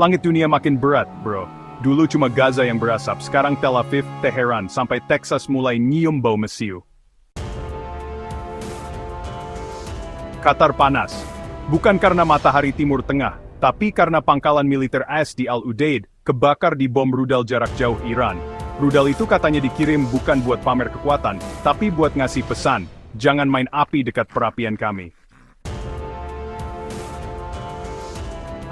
Langit dunia makin berat, bro. Dulu cuma Gaza yang berasap, sekarang Tel Aviv, Teheran, sampai Texas mulai nyium bau mesiu. Qatar panas. Bukan karena matahari Timur Tengah, tapi karena pangkalan militer AS di Al Udeid kebakar di bom rudal jarak jauh Iran. Rudal itu katanya dikirim bukan buat pamer kekuatan, tapi buat ngasih pesan, jangan main api dekat perapian kami.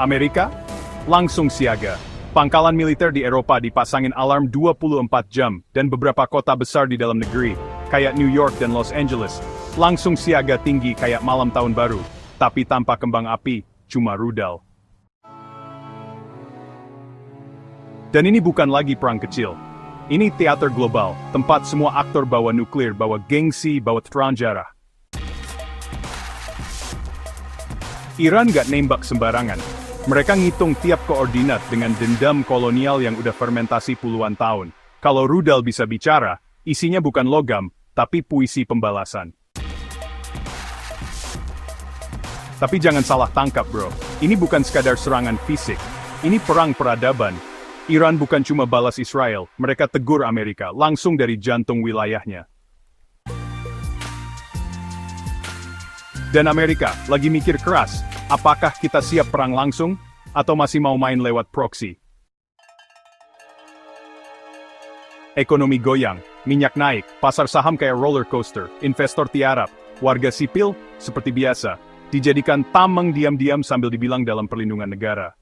Amerika? Langsung siaga. Pangkalan militer di Eropa dipasangin alarm 24 jam, dan beberapa kota besar di dalam negeri, kayak New York dan Los Angeles, langsung siaga tinggi kayak malam tahun baru, tapi tanpa kembang api, cuma rudal. Dan ini bukan lagi perang kecil. Ini teater global, tempat semua aktor bawa nuklir, bawa gengsi, bawa terang jarah. Iran gak nembak sembarangan. Mereka ngitung tiap koordinat dengan dendam kolonial yang udah fermentasi puluhan tahun. Kalau rudal bisa bicara, isinya bukan logam, tapi puisi pembalasan. Tapi jangan salah tangkap, bro. Ini bukan sekadar serangan fisik. Ini perang peradaban. Iran bukan cuma balas Israel, mereka tegur Amerika langsung dari jantung wilayahnya. Dan Amerika lagi mikir keras, apakah kita siap perang langsung, atau masih mau main lewat proxy? Ekonomi goyang, minyak naik, pasar saham kayak roller coaster, investor tiarap, warga sipil, seperti biasa, dijadikan tameng diam-diam sambil dibilang dalam perlindungan negara.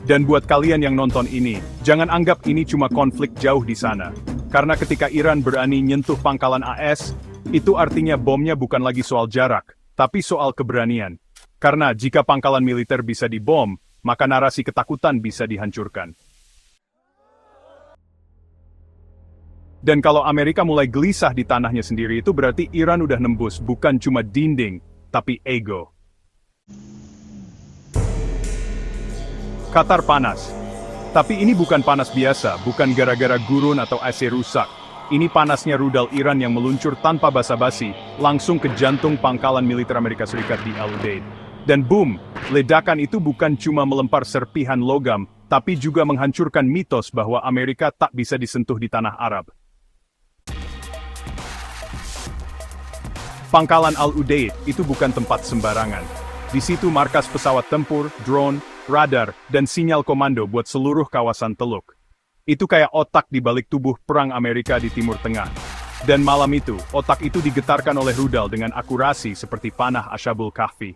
Dan buat kalian yang nonton ini, jangan anggap ini cuma konflik jauh di sana. Karena ketika Iran berani nyentuh pangkalan AS, itu artinya bomnya bukan lagi soal jarak, tapi soal keberanian. Karena jika pangkalan militer bisa dibom, maka narasi ketakutan bisa dihancurkan. Dan kalau Amerika mulai gelisah di tanahnya sendiri, itu berarti Iran udah nembus bukan cuma dinding, tapi ego. Qatar panas. Tapi ini bukan panas biasa, bukan gara-gara gurun atau AC rusak. Ini panasnya rudal Iran yang meluncur tanpa basa-basi, langsung ke jantung pangkalan militer Amerika Serikat di Al Udeid. Dan boom, ledakan itu bukan cuma melempar serpihan logam, tapi juga menghancurkan mitos bahwa Amerika tak bisa disentuh di tanah Arab. Pangkalan Al Udeid itu bukan tempat sembarangan. Di situ markas pesawat tempur, drone, radar, dan sinyal komando buat seluruh kawasan Teluk. Itu kayak otak di balik tubuh perang Amerika di Timur Tengah. Dan malam itu, otak itu digetarkan oleh rudal dengan akurasi seperti panah Ashabul Kahfi.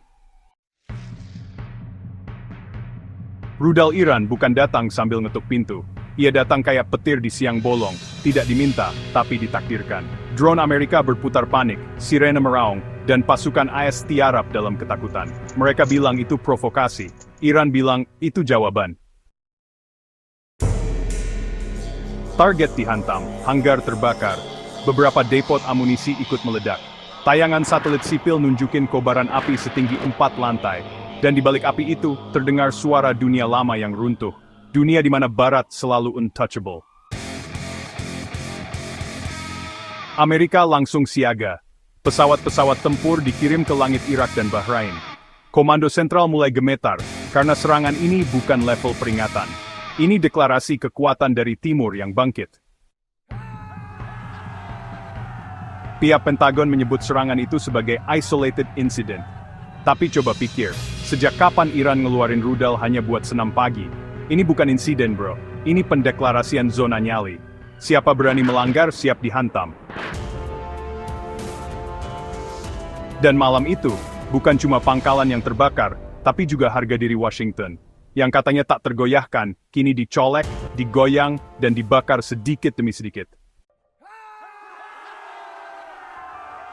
Rudal Iran bukan datang sambil ngetuk pintu. Ia datang kayak petir di siang bolong, tidak diminta, tapi ditakdirkan. Drone Amerika berputar panik, sirene meraung, dan pasukan AS tiarap dalam ketakutan. Mereka bilang itu provokasi. Iran bilang, itu jawaban. Target dihantam, hanggar terbakar, beberapa depot amunisi ikut meledak. Tayangan satelit sipil nunjukin kobaran api setinggi 4 lantai. Dan di balik api itu, terdengar suara dunia lama yang runtuh. Dunia di mana Barat selalu untouchable. Amerika langsung siaga. Pesawat-pesawat tempur dikirim ke langit Irak dan Bahrain. Komando sentral mulai gemetar, karena serangan ini bukan level peringatan. Ini deklarasi kekuatan dari timur yang bangkit. Pihak Pentagon menyebut serangan itu sebagai isolated incident. Tapi coba pikir, sejak kapan Iran ngeluarin rudal hanya buat senam pagi? Ini bukan insiden, bro. Ini pendeklarasian zona nyali. Siapa berani melanggar, siap dihantam. Dan malam itu, bukan cuma pangkalan yang terbakar, tapi juga harga diri Washington. Yang katanya tak tergoyahkan, kini dicolek, digoyang, dan dibakar sedikit demi sedikit.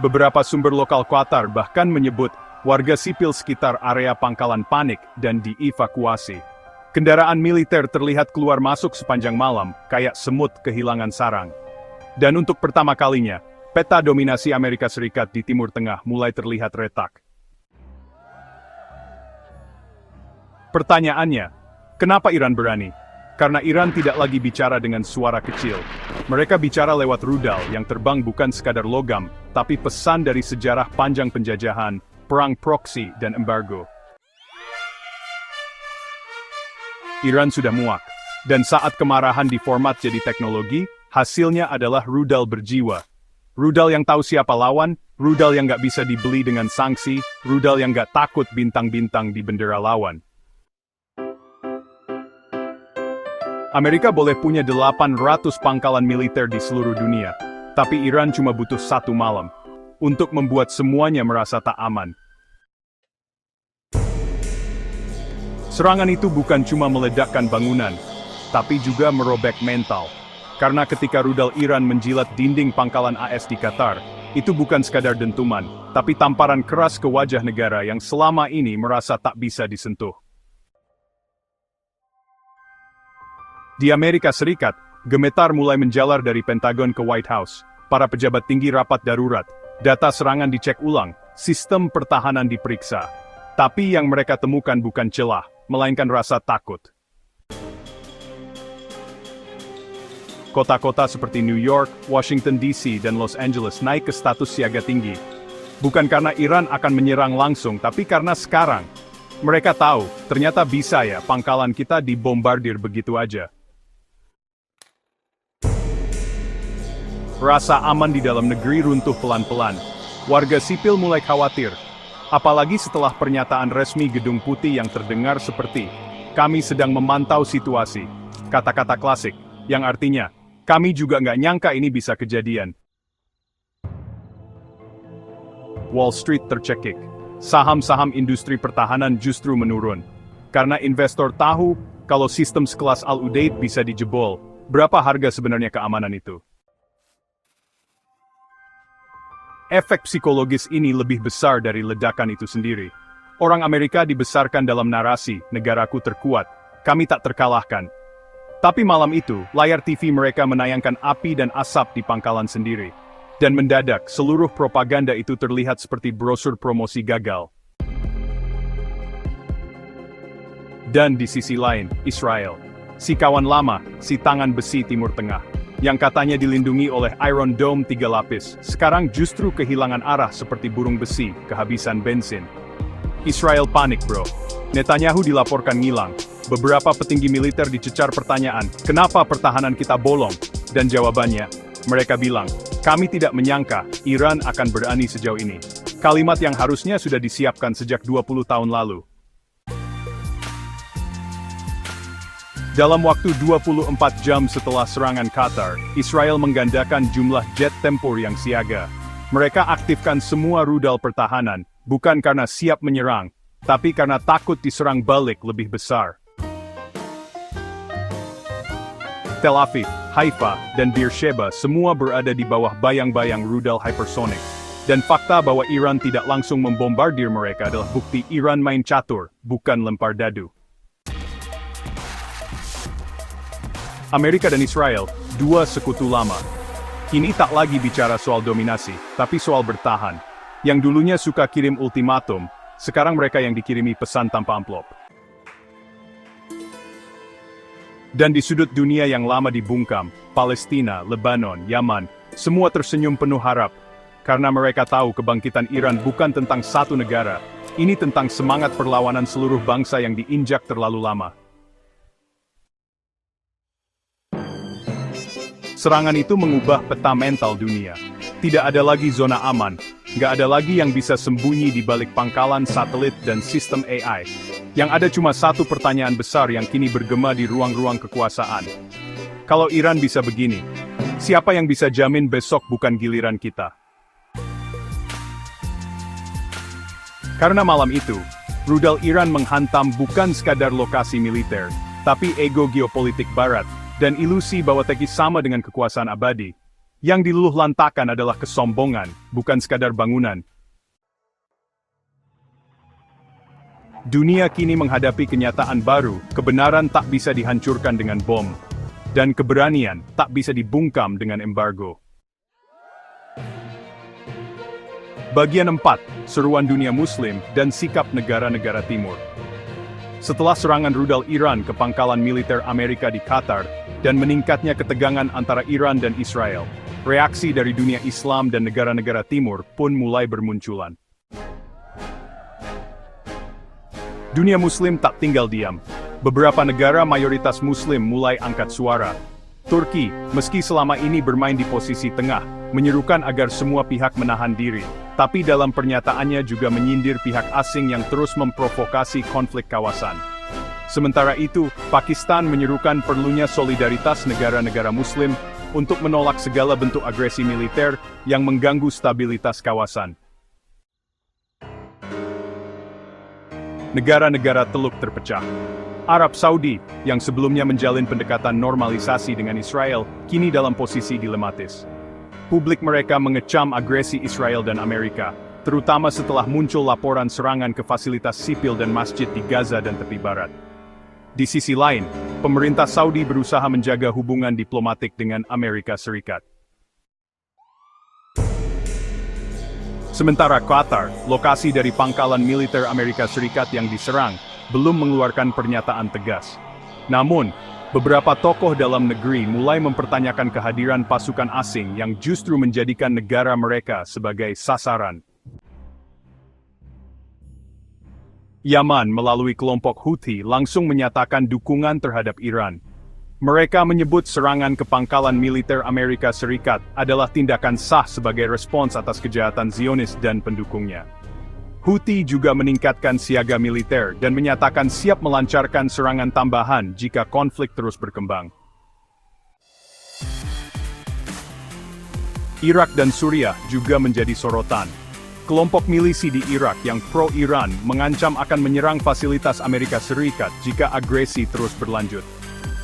Beberapa sumber lokal Qatar bahkan menyebut warga sipil sekitar area pangkalan panik dan dievakuasi. Kendaraan militer terlihat keluar masuk sepanjang malam, kayak semut kehilangan sarang. Dan untuk pertama kalinya, peta dominasi Amerika Serikat di Timur Tengah mulai terlihat retak. Pertanyaannya, kenapa Iran berani? Karena Iran tidak lagi bicara dengan suara kecil. Mereka bicara lewat rudal yang terbang bukan sekadar logam, tapi pesan dari sejarah panjang penjajahan, perang proksi, dan embargo. Iran sudah muak. Dan saat kemarahan diformat jadi teknologi, hasilnya adalah rudal berjiwa. Rudal yang tahu siapa lawan, rudal yang nggak bisa dibeli dengan sanksi, rudal yang nggak takut bintang-bintang di bendera lawan. Amerika boleh punya 800 pangkalan militer di seluruh dunia, tapi Iran cuma butuh 1 malam untuk membuat semuanya merasa tak aman. Serangan itu bukan cuma meledakkan bangunan, tapi juga merobek mental. Karena ketika rudal Iran menjilat dinding pangkalan AS di Qatar, itu bukan sekadar dentuman, tapi tamparan keras ke wajah negara yang selama ini merasa tak bisa disentuh. Di Amerika Serikat, gemetar mulai menjalar dari Pentagon ke White House. Para pejabat tinggi rapat darurat, data serangan dicek ulang, sistem pertahanan diperiksa. Tapi yang mereka temukan bukan celah, melainkan rasa takut. Kota-kota seperti New York, Washington DC, dan Los Angeles naik ke status siaga tinggi. Bukan karena Iran akan menyerang langsung, tapi karena sekarang mereka tahu, ternyata bisa ya pangkalan kita dibombardir begitu aja. Rasa aman di dalam negeri runtuh pelan-pelan. Warga sipil mulai khawatir. Apalagi setelah pernyataan resmi Gedung Putih yang terdengar seperti, "Kami sedang memantau situasi." Kata-kata klasik, yang artinya, kami juga nggak nyangka ini bisa kejadian. Wall Street tercekik. Saham-saham industri pertahanan justru menurun. Karena investor tahu, kalau sistem sekelas Al-Udeid bisa dijebol, berapa harga sebenarnya keamanan itu? Efek psikologis ini lebih besar dari ledakan itu sendiri. Orang Amerika dibesarkan dalam narasi, negaraku terkuat, kami tak terkalahkan. Tapi malam itu, layar TV mereka menayangkan api dan asap di pangkalan sendiri. Dan mendadak, seluruh propaganda itu terlihat seperti brosur promosi gagal. Dan di sisi lain, Israel. Si kawan lama, si tangan besi Timur Tengah. Yang katanya dilindungi oleh Iron Dome 3 lapis, sekarang justru kehilangan arah seperti burung besi, kehabisan bensin. Israel panik bro. Netanyahu dilaporkan ngilang. Beberapa petinggi militer dicecar pertanyaan, kenapa pertahanan kita bolong? Dan jawabannya, mereka bilang, kami tidak menyangka Iran akan berani sejauh ini. Kalimat yang harusnya sudah disiapkan sejak 20 tahun lalu. Dalam waktu 24 jam setelah serangan Qatar, Israel menggandakan jumlah jet tempur yang siaga. Mereka aktifkan semua rudal pertahanan, bukan karena siap menyerang, tapi karena takut diserang balik lebih besar. Tel Aviv, Haifa, dan Beersheba semua berada di bawah bayang-bayang rudal hypersonic. Dan fakta bahwa Iran tidak langsung membombardir mereka adalah bukti Iran main catur, bukan lempar dadu. Amerika dan Israel, dua sekutu lama. Kini tak lagi bicara soal dominasi, tapi soal bertahan. Yang dulunya suka kirim ultimatum, sekarang mereka yang dikirimi pesan tanpa amplop. Dan di sudut dunia yang lama dibungkam, Palestina, Lebanon, Yaman, semua tersenyum penuh harap. Karena mereka tahu kebangkitan Iran bukan tentang satu negara, ini tentang semangat perlawanan seluruh bangsa yang diinjak terlalu lama. Serangan itu mengubah peta mental dunia. Tidak ada lagi zona aman, nggak ada lagi yang bisa sembunyi di balik pangkalan satelit dan sistem AI. Yang ada cuma satu pertanyaan besar yang kini bergema di ruang-ruang kekuasaan. Kalau Iran bisa begini, siapa yang bisa jamin besok bukan giliran kita? Karena malam itu, rudal Iran menghantam bukan sekadar lokasi militer, tapi ego geopolitik Barat, dan ilusi bahwa Teki sama dengan kekuasaan abadi. Yang diluluh lantakan adalah kesombongan, bukan sekadar bangunan. Dunia kini menghadapi kenyataan baru, kebenaran tak bisa dihancurkan dengan bom. Dan keberanian tak bisa dibungkam dengan embargo. Bagian 4, Seruan Dunia Muslim dan Sikap Negara-Negara Timur. Setelah serangan rudal Iran ke pangkalan militer Amerika di Qatar, dan meningkatnya ketegangan antara Iran dan Israel, reaksi dari dunia Islam dan negara-negara Timur pun mulai bermunculan. Dunia Muslim tak tinggal diam. Beberapa negara mayoritas Muslim mulai angkat suara. Turki, meski selama ini bermain di posisi tengah, menyerukan agar semua pihak menahan diri, tapi dalam pernyataannya juga menyindir pihak asing yang terus memprovokasi konflik kawasan. Sementara itu, Pakistan menyerukan perlunya solidaritas negara-negara Muslim untuk menolak segala bentuk agresi militer yang mengganggu stabilitas kawasan. Negara-negara Teluk terpecah. Arab Saudi, yang sebelumnya menjalin pendekatan normalisasi dengan Israel, kini dalam posisi dilematis. Publik mereka mengecam agresi Israel dan Amerika, terutama setelah muncul laporan serangan ke fasilitas sipil dan masjid di Gaza dan tepi barat. Di sisi lain, pemerintah Saudi berusaha menjaga hubungan diplomatik dengan Amerika Serikat. Sementara Qatar, lokasi dari pangkalan militer Amerika Serikat yang diserang, belum mengeluarkan pernyataan tegas. Namun, beberapa tokoh dalam negeri mulai mempertanyakan kehadiran pasukan asing yang justru menjadikan negara mereka sebagai sasaran. Yaman melalui kelompok Houthi langsung menyatakan dukungan terhadap Iran. Mereka menyebut serangan ke pangkalan militer Amerika Serikat adalah tindakan sah sebagai respons atas kejahatan Zionis dan pendukungnya. Houthi juga meningkatkan siaga militer dan menyatakan siap melancarkan serangan tambahan jika konflik terus berkembang. Irak dan Suriah juga menjadi sorotan. Kelompok milisi di Irak yang pro-Iran mengancam akan menyerang fasilitas Amerika Serikat jika agresi terus berlanjut.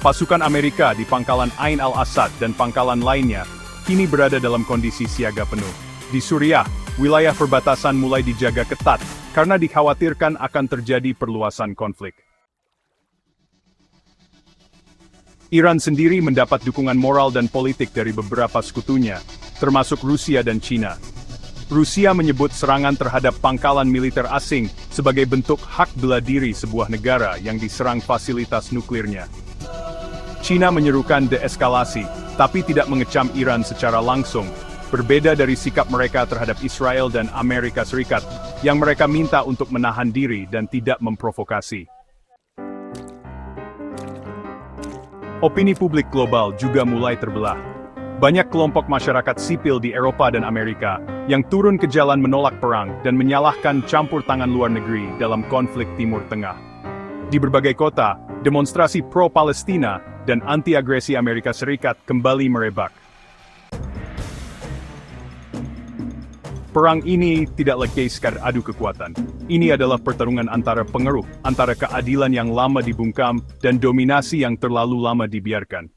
Pasukan Amerika di pangkalan Ain al-Assad dan pangkalan lainnya kini berada dalam kondisi siaga penuh. Di Suriah, wilayah perbatasan mulai dijaga ketat karena dikhawatirkan akan terjadi perluasan konflik. Iran sendiri mendapat dukungan moral dan politik dari beberapa sekutunya, termasuk Rusia dan China. Rusia menyebut serangan terhadap pangkalan militer asing sebagai bentuk hak bela diri sebuah negara yang diserang fasilitas nuklirnya. China menyerukan deeskalasi, tapi tidak mengecam Iran secara langsung, berbeda dari sikap mereka terhadap Israel dan Amerika Serikat, yang mereka minta untuk menahan diri dan tidak memprovokasi. Opini publik global juga mulai terbelah. Banyak kelompok masyarakat sipil di Eropa dan Amerika yang turun ke jalan menolak perang dan menyalahkan campur tangan luar negeri dalam konflik Timur Tengah. Di berbagai kota, demonstrasi pro-Palestina dan anti-agresi Amerika Serikat kembali merebak. Perang ini tidak lagi sekadar adu kekuatan. Ini adalah pertarungan antara pengaruh, antara keadilan yang lama dibungkam dan dominasi yang terlalu lama dibiarkan.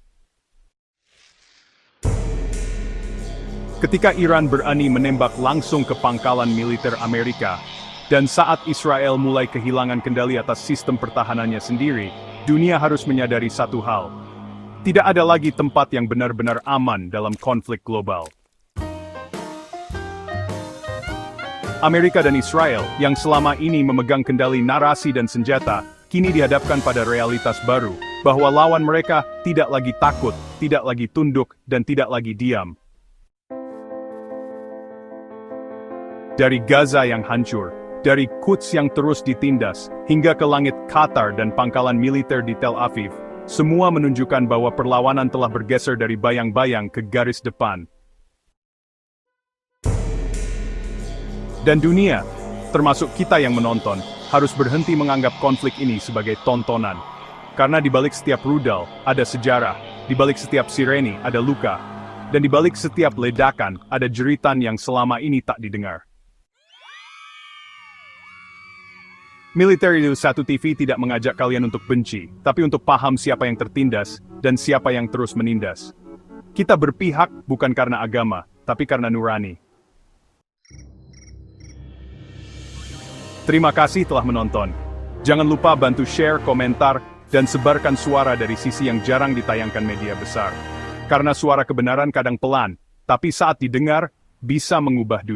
Ketika Iran berani menembak langsung ke pangkalan militer Amerika, dan saat Israel mulai kehilangan kendali atas sistem pertahanannya sendiri, dunia harus menyadari satu hal. Tidak ada lagi tempat yang benar-benar aman dalam konflik global. Amerika dan Israel, yang selama ini memegang kendali narasi dan senjata, kini dihadapkan pada realitas baru, bahwa lawan mereka tidak lagi takut, tidak lagi tunduk, dan tidak lagi diam. Dari Gaza yang hancur, dari Quds yang terus ditindas, hingga ke langit Qatar dan pangkalan militer di Tel Aviv, semua menunjukkan bahwa perlawanan telah bergeser dari bayang-bayang ke garis depan. Dan dunia, termasuk kita yang menonton, harus berhenti menganggap konflik ini sebagai tontonan. Karena di balik setiap rudal, ada sejarah, di balik setiap sireni, ada luka, dan di balik setiap ledakan, ada jeritan yang selama ini tak didengar. Militer 1 TV tidak mengajak kalian untuk benci, tapi untuk paham siapa yang tertindas, dan siapa yang terus menindas. Kita berpihak bukan karena agama, tapi karena nurani. Terima kasih telah menonton. Jangan lupa bantu share, komentar, dan sebarkan suara dari sisi yang jarang ditayangkan media besar. Karena suara kebenaran kadang pelan, tapi saat didengar, bisa mengubah dunia.